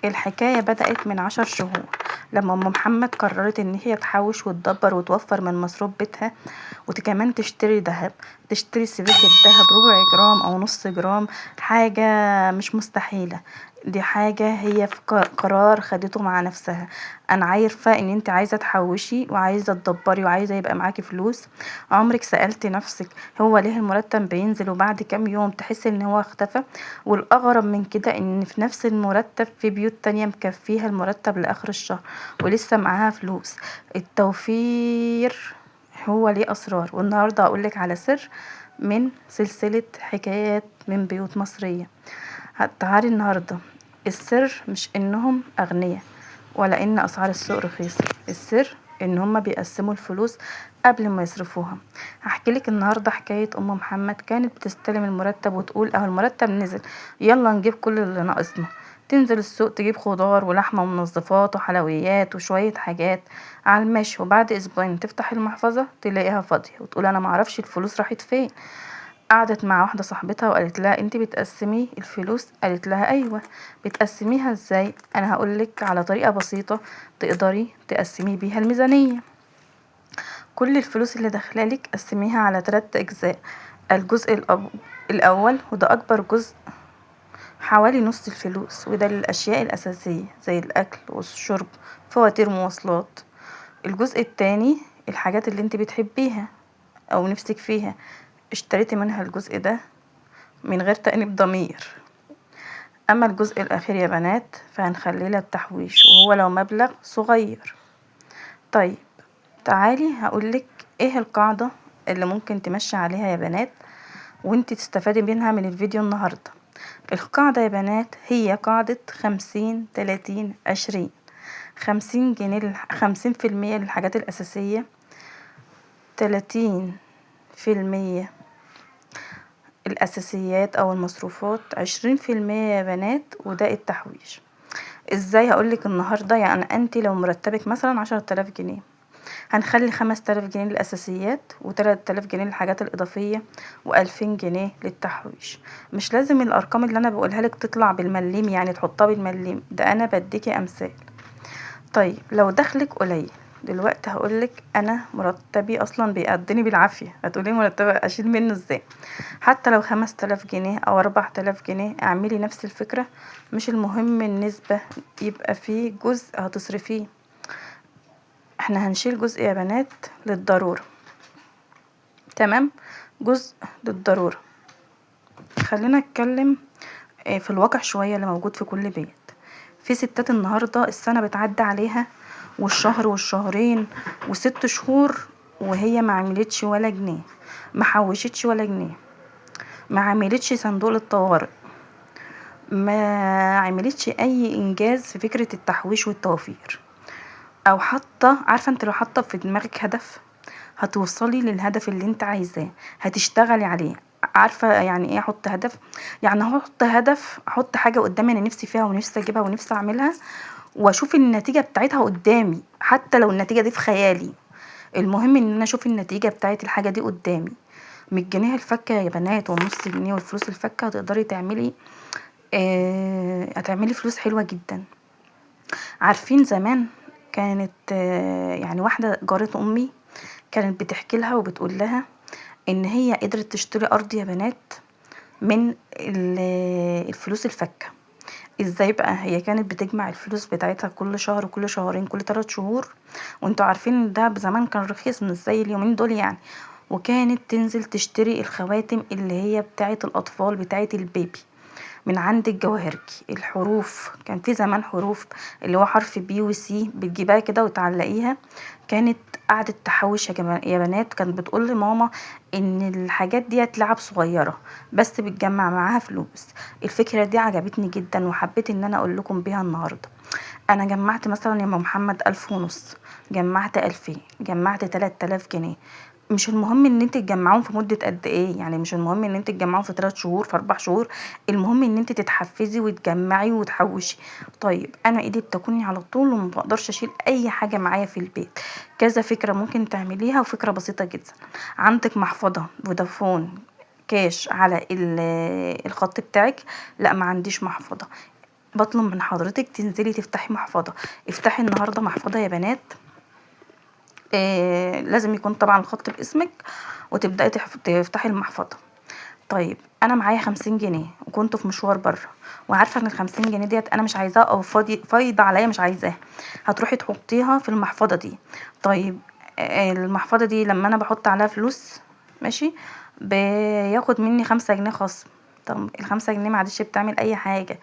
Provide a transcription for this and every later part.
الحكاية بدأت من 10 شهور، لما أم محمد قررت إن هي تحوش وتدبر وتوفر من مصروف بيتها، وكمان تشتري دهب، تشتري سبيكة دهب ربع جرام أو نص جرام. حاجة مش مستحيلة، دي حاجة هي في قرار خدته مع نفسها. أنا عارفة إن انت عايزة تحوشي وعايزة تدبري وعايزة يبقى معاكي فلوس. عمرك سألت نفسك هو ليه المرتب بينزل وبعد كام يوم تحسي إن هو اختفى؟ والأغرب من كده إن في نفس المرتب في بيوت تانية مكفيها المرتب لآخر الشهر ولسه معاها فلوس. التوفير هو ليه أسرار، والنهاردة هقولك على سر من سلسلة حكايات من بيوت مصرية. تعالي النهاردة، السر مش إنهم أغنياء ولا إن أسعار السوق رخيصة، السر إن هما بيقسموا الفلوس قبل ما يصرفوها. هحكيلك النهاردة حكاية أم محمد، كانت بتستلم المرتب وتقول أهو المرتب نزل، يلا نجيب كل اللي ناقصنا. تنزل السوق تجيب خضار ولحمة ومنظفات وحلويات وشوية حاجات على المشي، وبعد أسبوعين تفتح المحفظة تلاقيها فاضية وتقول أنا معرفش الفلوس راحت فين. قعدت مع واحدة صاحبتها وقالت لها انتي بتقسمي الفلوس؟ قالت لها ايوه. بتقسميها ازاي؟ انا هقولك على طريقة بسيطة تقدري تقسمي بيها الميزانية. كل الفلوس اللي داخلالك قسميها على 3 اجزاء. الجزء الاول وده اكبر جزء، حوالي نص الفلوس، وده للاشياء الاساسية زي الاكل والشرب، فواتير مواصلات. الجزء التاني الحاجات اللي انتي بتحبيها او نفسك فيها، اشتريتي منها الجزء ده من غير تأنيب ضمير. اما الجزء الاخير يا بنات فهنخليه للتحويش، وهو لو مبلغ صغير. طيب تعالي هقولك ايه القاعدة اللي ممكن تمشي عليها يا بنات وانتي تستفادي منها من الفيديو النهاردة. القاعدة يا بنات هي قاعدة 50 30 20. 50 جنيه 50% للحاجات الأساسية، 30% الأساسيات أو المصروفات، 20% يا بنات وده التحويش. ازاي؟ هقولك النهاردة يعني انت لو مرتبك مثلا 10 تلاف جنيه، هنخلي 5000 جنيه للأساسيات و3000 جنيه للحاجات الإضافية و2000 جنيه للتحويش. مش لازم الأرقام اللي أنا بقولها لك تطلع بالمليم يعني تحطها بالمليم، ده أنا بديكي أمثال. طيب لو دخلك قليل، دلوقتي هقولك انا مرتبي اصلا بيقضيني بالعافيه، هتقولي مرتبه اشيل منه ازاي؟ حتى لو 5000 جنيه او 4000 جنيه اعملي نفس الفكره. مش المهم النسبه، يبقى فيه جزء هتصرفيه. احنا هنشيل جزء يا بنات للضروره، تمام؟ جزء للضروره. خلينا نتكلم في الواقع شويه اللي موجود في كل بيت. في ستات النهارده السنه بتعدي عليها والشهر والشهرين و6 شهور وهي ما عملتش ولا جنيه، ما حوشتش ولا جنيه، ما عملتش صندوق للطوارئ، ما عملتش اي انجاز في فكرة التحويش والتوفير. او حاطه، عارفه انت لو حاطه في دماغك هدف هتوصلي للهدف اللي انت عايزاه، هتشتغلي عليه. عارفه يعني ايه احط هدف؟ يعني احط هدف، احط حاجه قدامي انا نفسي فيها ونفسي اجيبها ونفسي اعملها، واشوف النتيجة بتاعتها قدامي حتى لو النتيجة دي في خيالي. المهم ان انا اشوف النتيجة بتاعت الحاجة دي قدامي. من الجنيه الفكة يا بنات والنص جنيه والفلوس الفكة هتقدري تعملي هتعملي فلوس حلوة جدا. عارفين زمان كانت يعني واحدة جارة امي كانت بتحكي لها وبتقول لها ان هي قدرت تشتري ارض يا بنات من الفلوس الفكة. ازاي بقى؟ هي كانت بتجمع الفلوس بتاعتها كل شهر كل شهرين كل 3 شهور، وانتوا عارفين ان ده زمان كان رخيص مش زي اليومين دول يعني. وكانت تنزل تشتري الخواتم اللي هي بتاعت الاطفال بتاعت البيبي من عند الجواهرجي. الحروف كان في زمان حروف اللي هو حرف بي وسي بتجيبها كده وتعلقيها. كانت قعدت تحوش يا بنات، كانت بتقول لماما ان الحاجات دي لعب صغيره بس بتجمع معاها فلوس. الفكره دي عجبتني جدا وحبيت ان انا اقول لكم بيها النهارده. انا جمعت مثلا يا ام محمد 1500، جمعت 2000، جمعت 3000 جنيه. مش المهم ان انت تجمعوهم في مدة قد ايه، يعني مش المهم ان انت تجمعوهم في 3 شهور في 4 شهور، المهم ان انت تتحفزي وتجمعي وتحوشي. طيب انا ايدي بتكوني على طول وما بقدرش اشيل اي حاجة معايا في البيت. كذا فكرة ممكن تعمليها وفكرة بسيطة جدا. عندك محفظة فودافون كاش على الخط بتاعك؟ لا ما عنديش محفظة. بطلب من حضرتك تنزلي تفتحي محفظة. افتحي النهاردة محفظة يا بنات. لازم يكون طبعا الخط باسمك، وتبدأي تفتحي المحفظة. طيب انا معايا 50 جنيه وكنت في مشوار بره، وعارفه ان ال50 جنيه ديت انا مش عايزاها، او فايضه عليا مش عايزاها. هتروحي تحطيها في المحفظه دي. طيب المحفظه دي لما انا بحط عليها فلوس، ماشي، بياخد مني 5 جنيه خصم. طب ال5 جنيه معلش بتعمل اي حاجه.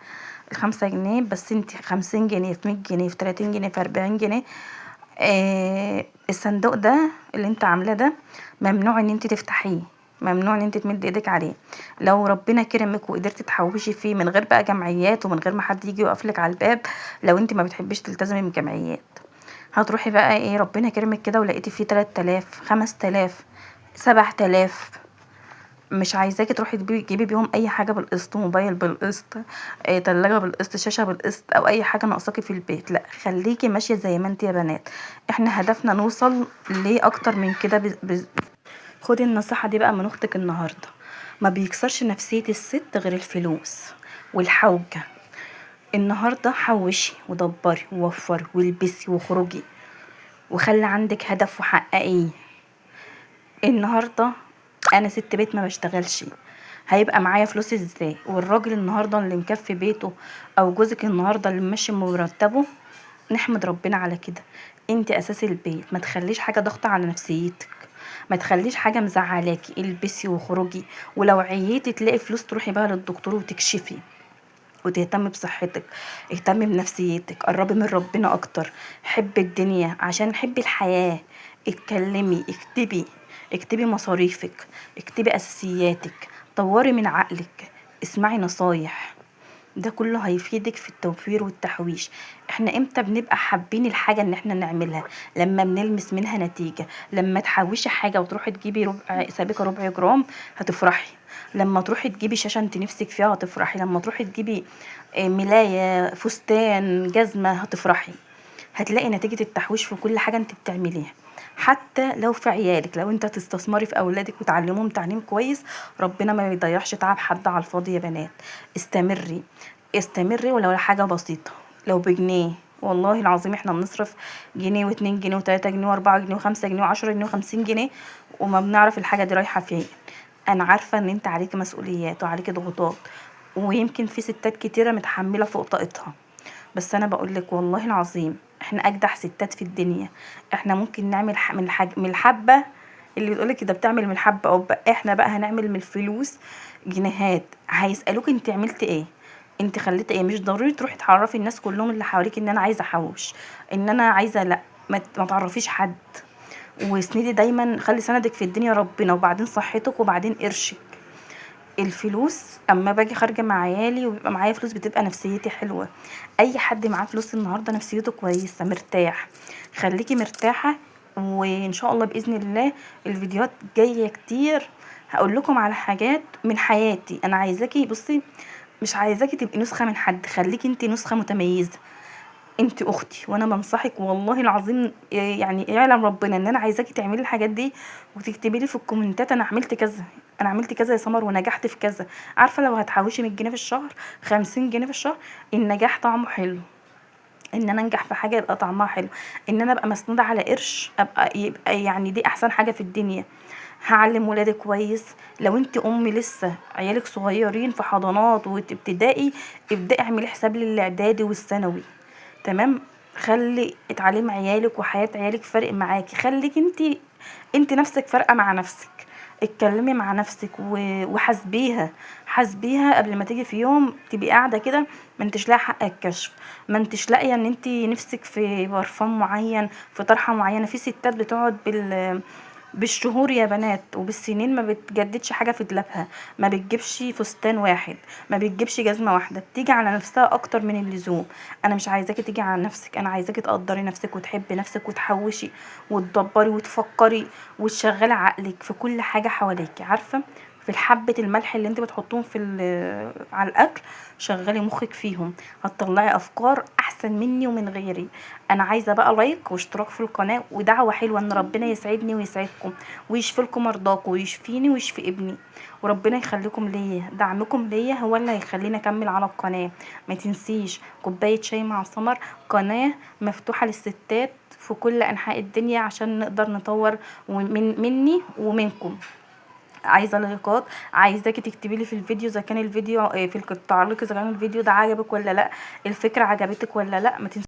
ال5 جنيه بس انتي 50 جنيه في 100 جنيه في 30 جنيه في 40 جنيه. الصندوق ده اللي انت عاملاه ده ممنوع ان انت تفتحيه، ممنوع ان انت تمد ايدك عليه. لو ربنا كرمك وقدرتي تحوشي فيه من غير بقى جمعيات ومن غير ما حد يجي يقفلك على الباب، لو انت ما بتحبيش تلتزمي بجمعيات، هتروحي بقى ايه، ربنا كرمك كده ولقيتي فيه 3000 5000 7000، مش عايزاكي تروحي تجيبي بيهم اي حاجه بالقسط، موبايل بالقسط، تلاجة بالقسط، شاشه بالقسط، او اي حاجه ناقصاكي في البيت. لا، خليكي ماشيه زي ما انت يا بنات. احنا هدفنا نوصل ليه اكتر من كده. خدي النصيحه دي بقى من اختك النهارده. ما بيكسرش نفسيه الست غير الفلوس والحوجه. النهارده حوشي ودبري ووفري والبسي وخرجي، وخلي عندك هدف وحققيه. النهارده انا ست بيت ما بشتغلش، هيبقى معايا فلوس ازاي؟ والراجل النهارده اللي مكفي بيته، او جوزك النهارده اللي ماشي مرتبه، نحمد ربنا على كده. انت اساس البيت، ما تخليش حاجه ضغط على نفسيتك، ما تخليش حاجه مزعلاكي. البسي وخرجي، ولو عييتي تلاقي فلوس تروحي بقى للدكتور وتكشفي وتهتمي بصحتك. اهتمي بنفسيتك، قربي من ربنا اكتر، حبي الدنيا عشان حبي الحياة. اتكلمي، اكتبي مصاريفك، اكتبي اساسياتك، طوري من عقلك، اسمعي نصايح. ده كله هيفيدك في التوفير والتحويش. احنا امتى بنبقى حابين الحاجة ان احنا نعملها؟ لما بنلمس منها نتيجة. لما تحوشي حاجة وتروحي تجيبي سابقة ربع جرام، هتفرحي. لما تروحي تجيبي شاشة انت نفسك فيها هتفرحي. لما تروحي تجيبي ملاية، فستان، جزمة، هتفرحي. هتلاقي نتيجة التحويش في كل حاجة انت بتعمليها. حتى لو في عيالك، لو انت تستثمري في اولادك وتعلمهم تعليم كويس، ربنا ما بيضيعش تعب حد على الفاضي يا بنات. استمري، استمري، ولو حاجة بسيطة، لو بجنيه. والله العظيم احنا بنصرف جنيه واتنين جنيه وتلاتة جنيه واربعة جنيه وخمسة جنيه وعشرة جنيه و50 جنيه، وما بنعرف الحاجة دي رايحة فين. انا عارفة ان انت عليكي مسؤوليات وعليكي ضغوطات، ويمكن في ستات كتيرة متحملة فوق طاقتها، بس انا بقولك والله العظيم احنا اجدع ستات في الدنيا. احنا ممكن نعمل من الحبة اللي بتقولك ده بتعمل من الحبة قبة، احنا بقى هنعمل من الفلوس جنيهات. هيسألوك انت عملت ايه، انت خليت ايه. مش ضروري تروحي تعرفي الناس كلهم اللي حواليك ان انا عايزة احوش، ان انا عايزة. لا، ما تعرفيش حد. واسندي دايما، خلي سندك في الدنيا ربنا، وبعدين صحتك، وبعدين قرشك. الفلوس اما باجي خارجه مع عيالي وبيبقى معايا فلوس، بتبقى نفسيتي حلوه. اي حد معاه فلوس النهارده نفسيته كويسه، مرتاح. خليكي مرتاحه. وان شاء الله باذن الله الفيديوهات جايه كتير، هقول لكم على حاجات من حياتي. انا عايزاكي بصي، مش عايزاكي تبقي نسخه من حد، خليكي انت نسخه متميزه. انت اختي وانا بنصحك والله العظيم، يعني يعلم ربنا ان انا عايزاكي تعملي الحاجات دي، وتكتبي لي في الكومنتات انا عملت كذا، انا عملت كذا يا سمر ونجحت في كذا. عارفه لو هتحوشي 100 جنيه في الشهر، 50 جنيه في الشهر، النجاح طعمه حلو. ان انا انجح في حاجه يبقى طعمها حلو، ان انا ابقى مسنوده على قرش، يبقى يعني دي احسن حاجه في الدنيا. هعلم ولادي كويس. لو انت ام لسه عيالك صغيرين في حضانات وابتدائي، ابدأي اعملي حساب للاعدادي والثانوي. تمام. خلي اتعلمي عيالك وحياة عيالك فارق معاكي. خليك انت نفسك فارقة مع نفسك. اتكلمي مع نفسك وحاسبيها، حاسبيها قبل ما تيجي في يوم تبقي قاعده كده ما انتش لاقيه حق الكشف، ما انتش لاقيه ان انت نفسك في برفان معين، في طرحه معينه. في ستات بتقعد بالشهور يا بنات وبالسنين ما بتجددش حاجه في دولابها، ما بتجيبش فستان واحد، ما بتجيبش جزمه واحده، بتيجي على نفسها اكتر من اللزوم. انا مش عايزاكي تيجي على نفسك، انا عايزاكي تقدري نفسك وتحبي نفسك وتحوشي وتدبري وتفكري وتشغلي عقلك في كل حاجه حواليكي. عارفه في الحبة الملح اللي انت بتحطوهم على الاكل. شغلي مخك فيهم، هتطلعي افكار احسن مني ومن غيري. انا عايزه بقى لايك واشتراك في القناه ودعوه حلوه ان ربنا يسعدني ويسعدكم ويشفي لكم مرضاكم ويشفيني ويشفي ابني، وربنا يخليكم ليا. دعمكم ليا هو اللي هيخليني اكمل على القناه. ما تنسيش كوبايه شاي مع سمر، قناه مفتوحه للستات في كل انحاء الدنيا عشان نقدر نطور مني ومنكم. عايزه لايكات، عايزاكي تكتبي لي في الفيديو اذا كان الفيديو في التعليق اذا كان الفيديو ده عجبك ولا لا، الفكره عجبتك ولا لا. ما